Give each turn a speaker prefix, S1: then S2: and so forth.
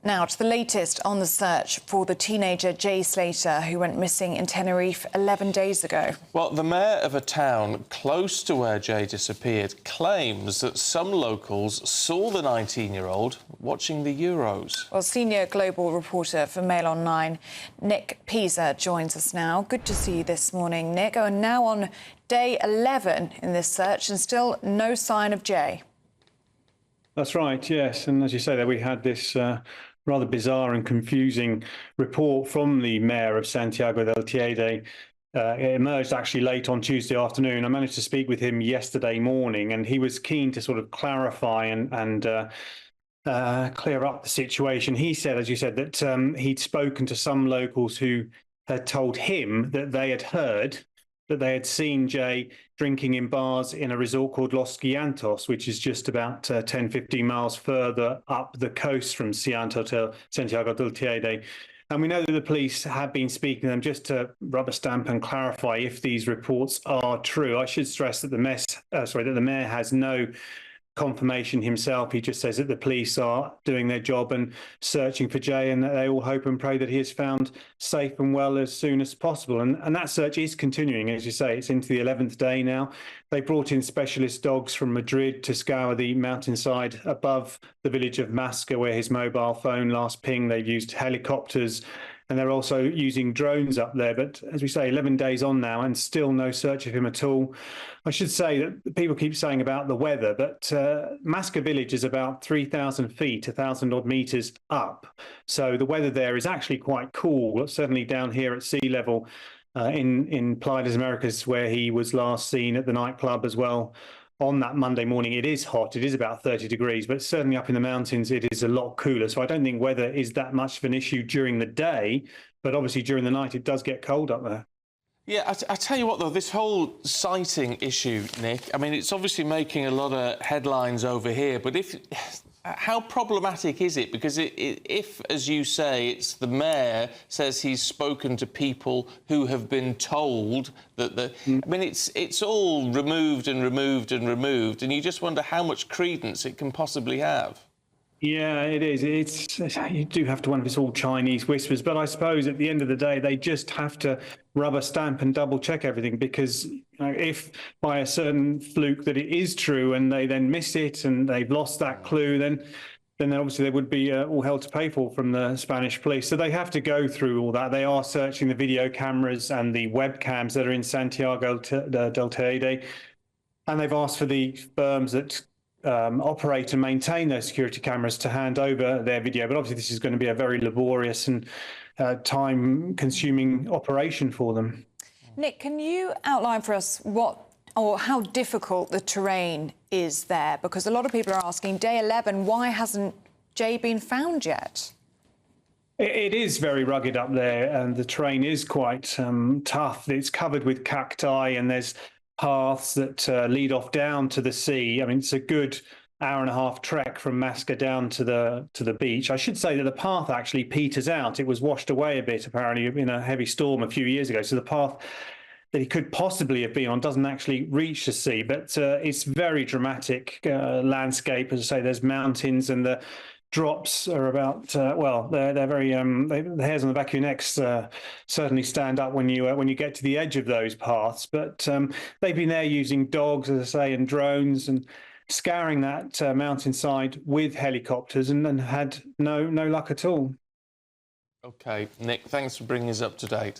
S1: Now to the latest on the search for the teenager Jay Slater, who went missing in Tenerife 11 days ago.
S2: Well, the mayor of a town close to where Jay disappeared claims that some locals saw the 19-year-old watching the Euros.
S1: Well, senior global reporter for Mail Online, Nick Pisa, joins us now. Good to see you this morning, Nick. And now on day 11 in this search and still no sign of Jay.
S3: That's right, yes. And as you say, that we had this rather bizarre and confusing report from the mayor of Santiago del Teide. It emerged actually late on Tuesday afternoon. I managed to speak with him yesterday morning, and he was keen to sort of clarify and clear up the situation. He said, as you said, that he'd spoken to some locals who had told him that they had heard that they had seen Jay drinking in bars in a resort called Los Giantos, which is just about 10, 15 miles further up the coast from Santiago del Teide. And we know that the police have been speaking to them just to rubber stamp and clarify if these reports are true. I should stress that the mayor has no confirmation himself. He just says that the police are doing their job and searching for Jay, and that they all hope and pray that he is found safe and well as soon as possible. And that search is continuing. As you say, it's into the 11th day now. They brought in specialist dogs from Madrid to scour the mountainside above the village of Masca, where his mobile phone last pinged. They've used helicopters, and they're also using drones up there. But as we say, 11 days on now and still no search of him at all. I should say that people keep saying about the weather, but Masca village is about 3,000 feet, 1,000 odd meters up. So the weather there is actually quite cool, certainly down here at sea level in Playa das Americas, where he was last seen at the nightclub as well. On that Monday morning, it is hot. It is about 30 degrees, but certainly up in the mountains, it is a lot cooler. So I don't think weather is that much of an issue during the day, but obviously during the night, it does get cold up there.
S2: Yeah, I tell you what, though, this whole sighting issue, Nick, I mean, it's obviously making a lot of headlines over here, but how problematic is it? Because if, as you say, it's the mayor says he's spoken to people who have been told that I mean, it's all removed and removed and removed, and you just wonder how much credence it can possibly have.
S3: Yeah, it is. You do have to wonder if it's all Chinese whispers, but I suppose at the end of the day, they just have to rubber stamp and double check everything, because if by a certain fluke that it is true and they then miss it and they've lost that clue, then obviously there would be all hell to pay for from the Spanish police. So they have to go through all that. They are searching the video cameras and the webcams that are in Santiago del Teide, and they've asked for the firms that operate and maintain those security cameras to hand over their video. But obviously this is going to be a very laborious and time-consuming operation for them.
S1: Nick, can you outline for us how difficult the terrain is there? Because a lot of people are asking, day 11, why hasn't Jay been found yet?
S3: It is very rugged up there, and the terrain is quite tough. It's covered with cacti, and there's paths that lead off down to the sea. I mean, it's a good hour-and-a-half trek from Masca down to the beach. I should say that the path actually peters out. It was washed away a bit, apparently, in a heavy storm a few years ago. So the path that he could possibly have been on doesn't actually reach the sea. But it's very dramatic landscape. As I say, there's mountains, and the drops are about well, they're very the hairs on the back of your necks certainly stand up when you get to the edge of those paths. But they've been there using dogs, as I say, and drones, and scouring that mountainside with helicopters, and had no luck at all.
S2: OK, Nick, thanks for bringing us up to date.